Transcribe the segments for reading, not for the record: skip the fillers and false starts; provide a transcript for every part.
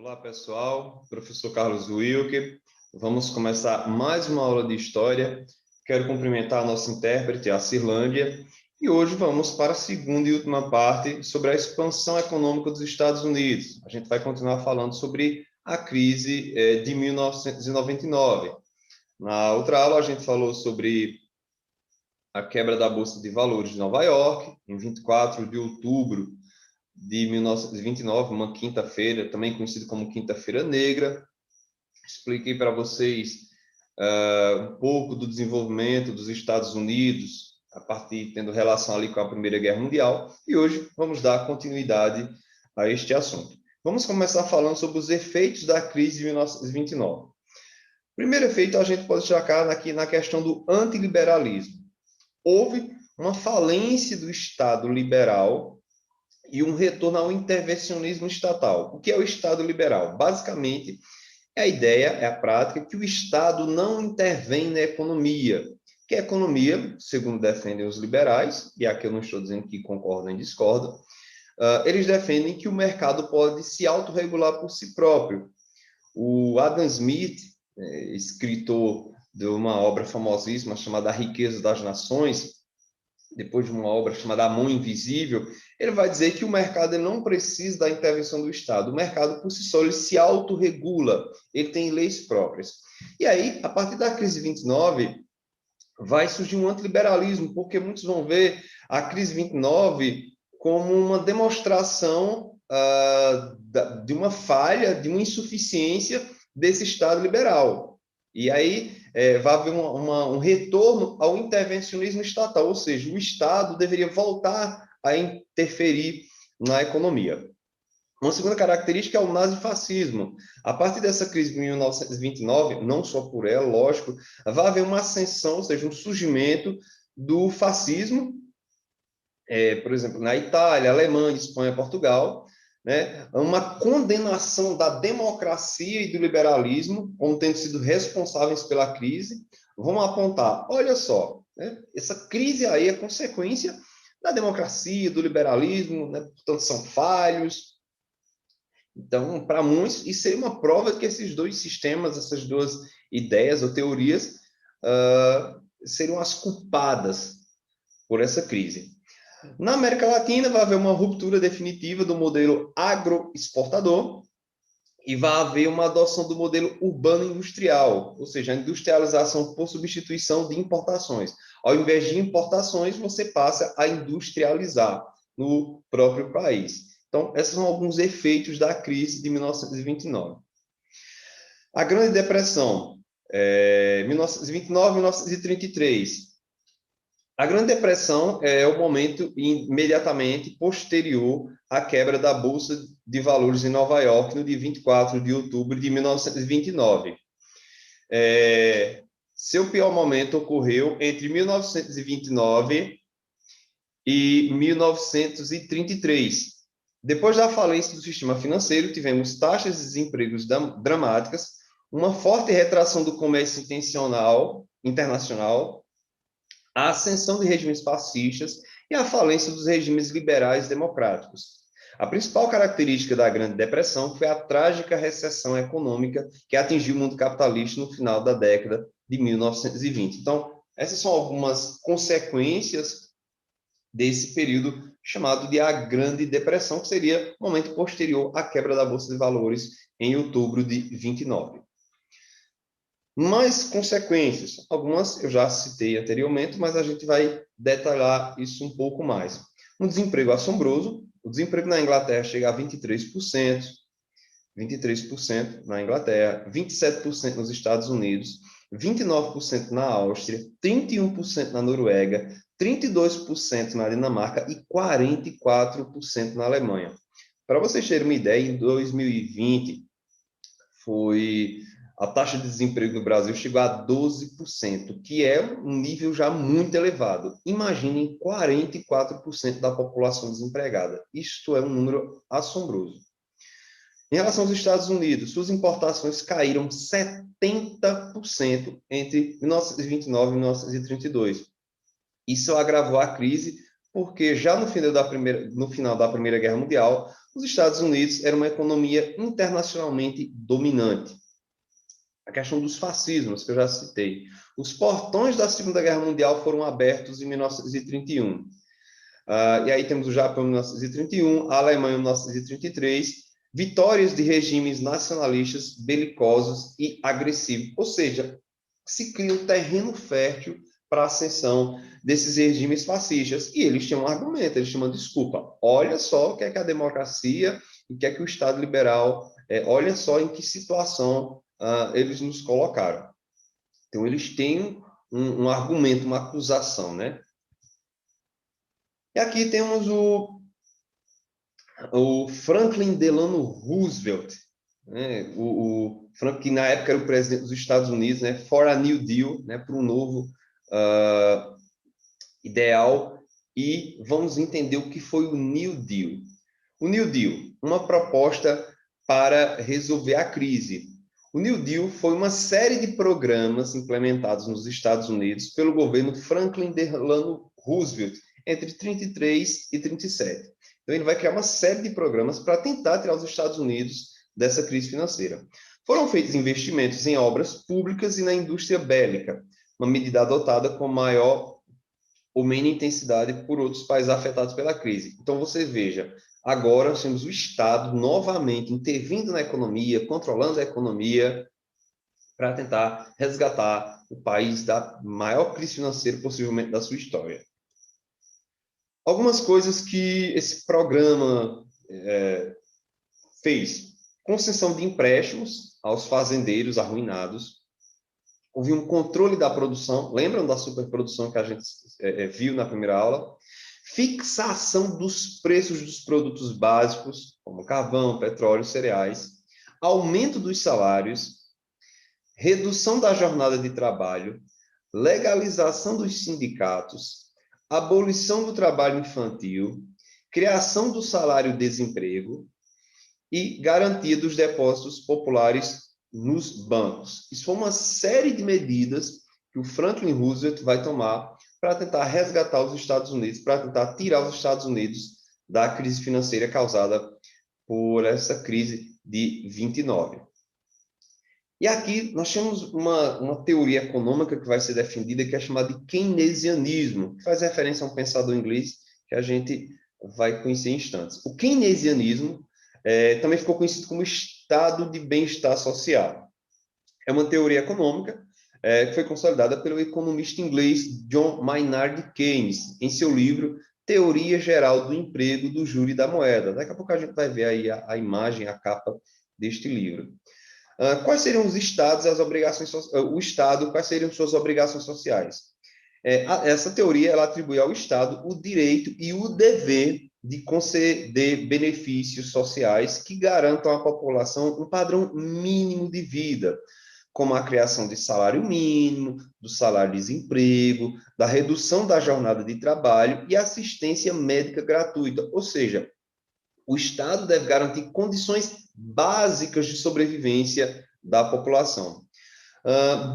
Olá, pessoal. Professor Carlos Wilker. Vamos começar mais uma aula de História. Quero cumprimentar a nossa intérprete, a Cirlândia. E hoje vamos para a segunda e última parte sobre a expansão econômica dos Estados Unidos. A gente vai continuar falando sobre a crise de 1999. Na outra aula, a gente falou sobre a quebra da Bolsa de Valores de Nova York, em 24 de outubro de 1929, uma quinta-feira, também conhecida como Quinta-feira Negra. Expliquei para vocês um pouco do desenvolvimento dos Estados Unidos, a partir tendo relação ali com a Primeira Guerra Mundial, e hoje vamos dar continuidade a este assunto. Vamos começar falando sobre os efeitos da crise de 1929. O primeiro efeito a gente pode destacar aqui na questão do antiliberalismo. Houve uma falência do Estado liberal e um retorno ao intervencionismo estatal. O que é o Estado liberal? Basicamente, a ideia, é a prática, que o Estado não intervém na economia. Que a economia, segundo defendem os liberais, e aqui eu não estou dizendo que concordam e discordam, eles defendem que o mercado pode se autorregular por si próprio. O Adam Smith, escritor de uma obra famosíssima chamada A Riqueza das Nações, depois de uma obra chamada A Mão Invisível, ele vai dizer que o mercado não precisa da intervenção do Estado. O mercado, por si só, ele se autorregula, ele tem leis próprias. E aí, a partir da crise de 29, vai surgir um antiliberalismo, porque muitos vão ver a crise de 29 como uma demonstração de uma falha, de uma insuficiência desse Estado liberal. E aí vai haver um retorno ao intervencionismo estatal, ou seja, o Estado deveria voltar a interferir na economia. Uma segunda característica é o nazifascismo. A partir dessa crise de 1929, não só por ela, lógico, vai haver uma ascensão, ou seja, um surgimento do fascismo, por exemplo, na Itália, Alemanha, Espanha, Portugal, né? Uma condenação da democracia e do liberalismo como tendo sido responsáveis pela crise. Vamos apontar, olha só, né? Essa crise aí é consequência da democracia, do liberalismo, né? Portanto, são falhos. Então, para muitos, isso seria uma prova de que esses dois sistemas, essas duas ideias ou teorias, seriam as culpadas por essa crise. Na América Latina, vai haver uma ruptura definitiva do modelo agroexportador e vai haver uma adoção do modelo urbano-industrial, ou seja, a industrialização por substituição de importações. Ao invés de importações, você passa a industrializar no próprio país. Então, esses são alguns efeitos da crise de 1929. A Grande Depressão, 1929 1933. A Grande Depressão é o momento imediatamente posterior à quebra da Bolsa de Valores em Nova York, no dia 24 de outubro de 1929. Seu pior momento ocorreu entre 1929 e 1933. Depois da falência do sistema financeiro, tivemos taxas de desemprego dramáticas, uma forte retração do comércio internacional, a ascensão de regimes fascistas e a falência dos regimes liberais democráticos. A principal característica da Grande Depressão foi a trágica recessão econômica que atingiu o mundo capitalista no final da década de 1920. Então, essas são algumas consequências desse período chamado de a Grande Depressão, que seria o momento posterior à quebra da Bolsa de Valores em outubro de 29. Mais consequências, algumas eu já citei anteriormente, mas a gente vai detalhar isso um pouco mais. Um desemprego assombroso, o desemprego na Inglaterra chega a 23%, 23% na Inglaterra, 27% nos Estados Unidos, 29% na Áustria, 31% na Noruega, 32% na Dinamarca e 44% na Alemanha. Para vocês terem uma ideia, em 2020 a taxa de desemprego no Brasil chegou a 12%, que é um nível já muito elevado. Imaginem 44% da população desempregada. Isto é um número assombroso. Em relação aos Estados Unidos, suas importações caíram 70% entre 1929 e 1932. Isso agravou a crise, porque já no final da Primeira Guerra Mundial, os Estados Unidos eram uma economia internacionalmente dominante. A questão dos fascismos, que eu já citei. Os portões da Segunda Guerra Mundial foram abertos em 1931. E aí temos o Japão em 1931, a Alemanha em 1933, vitórias de regimes nacionalistas, belicosos e agressivos. Ou seja, se cria um terreno fértil para a ascensão desses regimes fascistas. E eles tinham um argumento, eles tinham uma desculpa. Olha só o que é que a democracia e o que é que o Estado liberal, olha só em que situação eles nos colocaram. Então, eles têm um argumento, uma acusação, né? E aqui temos o Franklin Delano Roosevelt, né? Que na época era o presidente dos Estados Unidos, né? For a New Deal, né? Para um novo ideal. E vamos entender o que foi o New Deal. O New Deal, uma proposta para resolver a crise. O New Deal foi uma série de programas implementados nos Estados Unidos pelo governo Franklin Delano Roosevelt entre 33 e 37. Então, ele vai criar uma série de programas para tentar tirar os Estados Unidos dessa crise financeira. Foram feitos investimentos em obras públicas e na indústria bélica, uma medida adotada com maior ou menos intensidade por outros países afetados pela crise. Então, você veja, agora nós temos o Estado novamente intervindo na economia, controlando a economia, para tentar resgatar o país da maior crise financeira possivelmente da sua história. Algumas coisas que esse programa fez: concessão de empréstimos aos fazendeiros arruinados, houve um controle da produção, lembram da superprodução que a gente viu na primeira aula? Fixação dos preços dos produtos básicos, como carvão, petróleo, cereais, aumento dos salários, redução da jornada de trabalho, legalização dos sindicatos, abolição do trabalho infantil, criação do salário-desemprego e garantia dos depósitos populares nos bancos. Isso foi uma série de medidas que o Franklin Roosevelt vai tomar para tentar resgatar os Estados Unidos, para tentar tirar os Estados Unidos da crise financeira causada por essa crise de 29. E aqui nós temos uma teoria econômica que vai ser defendida, que é chamada de keynesianismo, que faz referência a um pensador inglês que a gente vai conhecer em instantes. O keynesianismo também ficou conhecido como estado de bem-estar social. É uma teoria econômica que foi consolidada pelo economista inglês John Maynard Keynes, em seu livro Teoria Geral do Emprego, do Juro e da Moeda. Daqui a pouco a gente vai ver aí a imagem, a capa deste livro. Quais seriam os estados, as obrigações, o Estado, quais seriam suas obrigações sociais? Essa teoria ela atribui ao Estado o direito e o dever de conceder benefícios sociais que garantam à população um padrão mínimo de vida, como a criação de salário mínimo, do salário-desemprego, da redução da jornada de trabalho e assistência médica gratuita. Ou seja, o Estado deve garantir condições básicas de sobrevivência da população.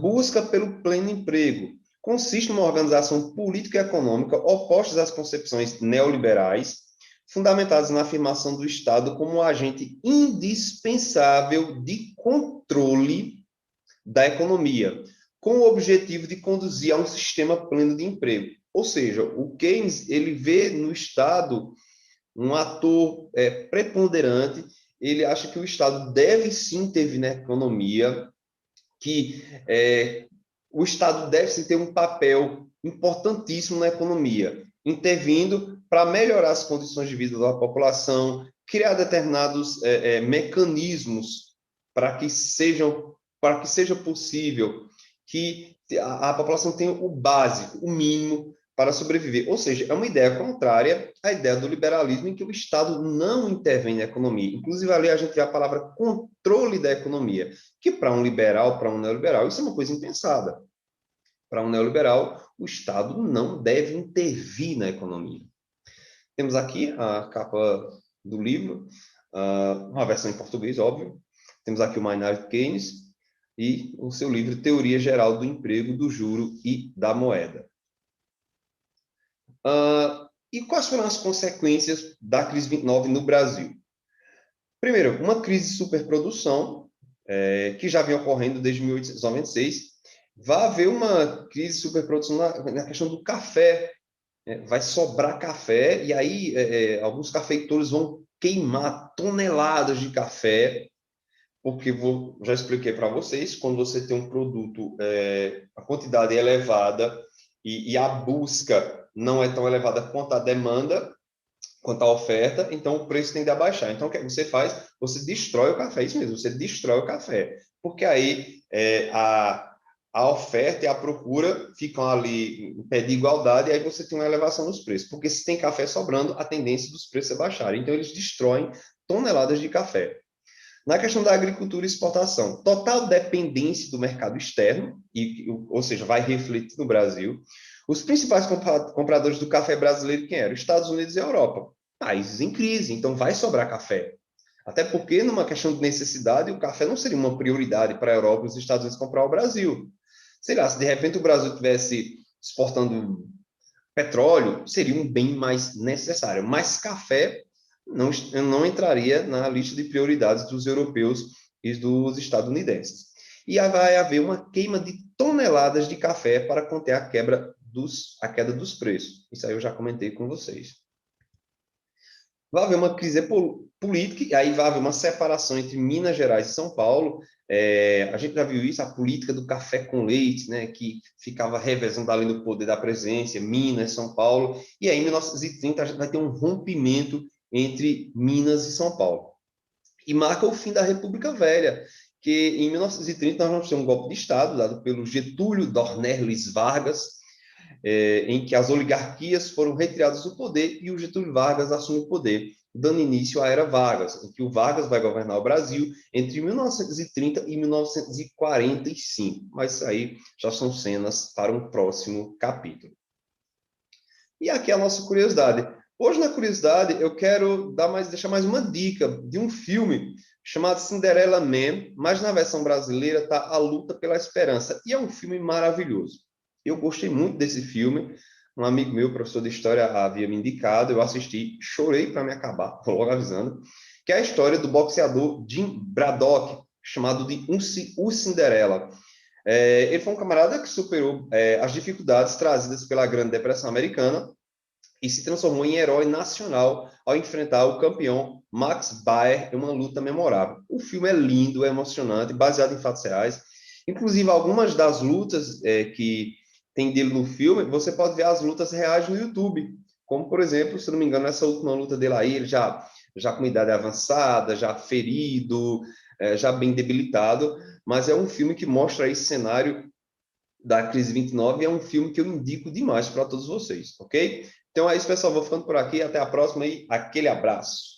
Busca pelo pleno emprego consiste numa organização política e econômica opostas às concepções neoliberais, fundamentadas na afirmação do Estado como um agente indispensável de controle da economia, com o objetivo de conduzir a um sistema pleno de emprego. Ou seja, o Keynes ele vê no Estado um ator preponderante. Ele acha que o Estado deve sim intervir na economia, que o Estado deve sim ter um papel importantíssimo na economia, intervindo para melhorar as condições de vida da população, criar determinados mecanismos para que seja possível que a população tenha o básico, o mínimo para sobreviver. Ou seja, é uma ideia contrária à ideia do liberalismo, em que o Estado não intervém na economia. Inclusive, ali a gente vê a palavra controle da economia, que para um liberal, para um neoliberal, isso é uma coisa impensada. Para um neoliberal, o Estado não deve intervir na economia. Temos aqui a capa do livro, uma versão em português, óbvio. Temos aqui o Maynard Keynes e o seu livro Teoria Geral do Emprego, do Juro e da Moeda. E quais foram as consequências da crise 29 no Brasil? Primeiro, uma crise de superprodução, que já vinha ocorrendo desde 1896. Vai haver uma crise de superprodução na questão do café. Vai sobrar café, e aí alguns cafeicultores vão queimar toneladas de café, porque já expliquei para vocês, quando você tem um produto, a quantidade é elevada e a busca não é tão elevada quanto a demanda, quanto a oferta, então o preço tende a baixar. Então, o que você faz? Você destrói o café, isso mesmo, você destrói o café, porque aí a oferta e a procura ficam ali em pé de igualdade, e aí você tem uma elevação nos preços, porque se tem café sobrando, a tendência dos preços é baixarem. Então, eles destroem toneladas de café. Na questão da agricultura e exportação, total dependência do mercado externo, ou seja, vai refletir no Brasil. Os principais compradores do café brasileiro, quem eram? Estados Unidos e Europa. Países em crise, então vai sobrar café. Até porque, numa questão de necessidade, o café não seria uma prioridade para a Europa e os Estados Unidos comprar o Brasil. Sei lá, se de repente o Brasil estivesse exportando petróleo, seria um bem mais necessário. Mas café não entraria na lista de prioridades dos europeus e dos estadunidenses. E aí vai haver uma queima de toneladas de café para conter a queda dos preços. Isso aí eu já comentei com vocês. Vai haver uma crise política, e aí vai haver uma separação entre Minas Gerais e São Paulo. A gente já viu isso, a política do café com leite, né, que ficava revezando ali no poder da presidência, Minas, São Paulo, e aí em 1930 a gente vai ter um rompimento entre Minas e São Paulo. E marca o fim da República Velha, que em 1930 nós vamos ter um golpe de Estado dado pelo Getúlio Dornelles Vargas, em que as oligarquias foram retiradas do poder e o Getúlio Vargas assume o poder, dando início à Era Vargas, em que o Vargas vai governar o Brasil entre 1930 e 1945. Mas isso aí já são cenas para um próximo capítulo. E aqui a nossa curiosidade. Hoje, na curiosidade, eu quero deixar mais uma dica de um filme chamado Cinderella Man, mas na versão brasileira está A Luta pela Esperança. E é um filme maravilhoso. Eu gostei muito desse filme. Um amigo meu, professor de história, havia me indicado. Eu assisti, chorei para me acabar, vou logo avisando, que é a história do boxeador Jim Braddock, chamado de O Cinderella. Ele foi um camarada que superou as dificuldades trazidas pela Grande Depressão Americana e se transformou em herói nacional ao enfrentar o campeão Max Baer em uma luta memorável. O filme é lindo, é emocionante, baseado em fatos reais. Inclusive, algumas das lutas que tem dele no filme, você pode ver as lutas reais no YouTube. Como, por exemplo, se não me engano, essa última luta dele aí, ele já com idade avançada, já ferido, já bem debilitado, mas é um filme que mostra esse cenário da crise 29 e é um filme que eu indico demais para todos vocês, ok? Então é isso, pessoal. Vou ficando por aqui. Até a próxima e aquele abraço.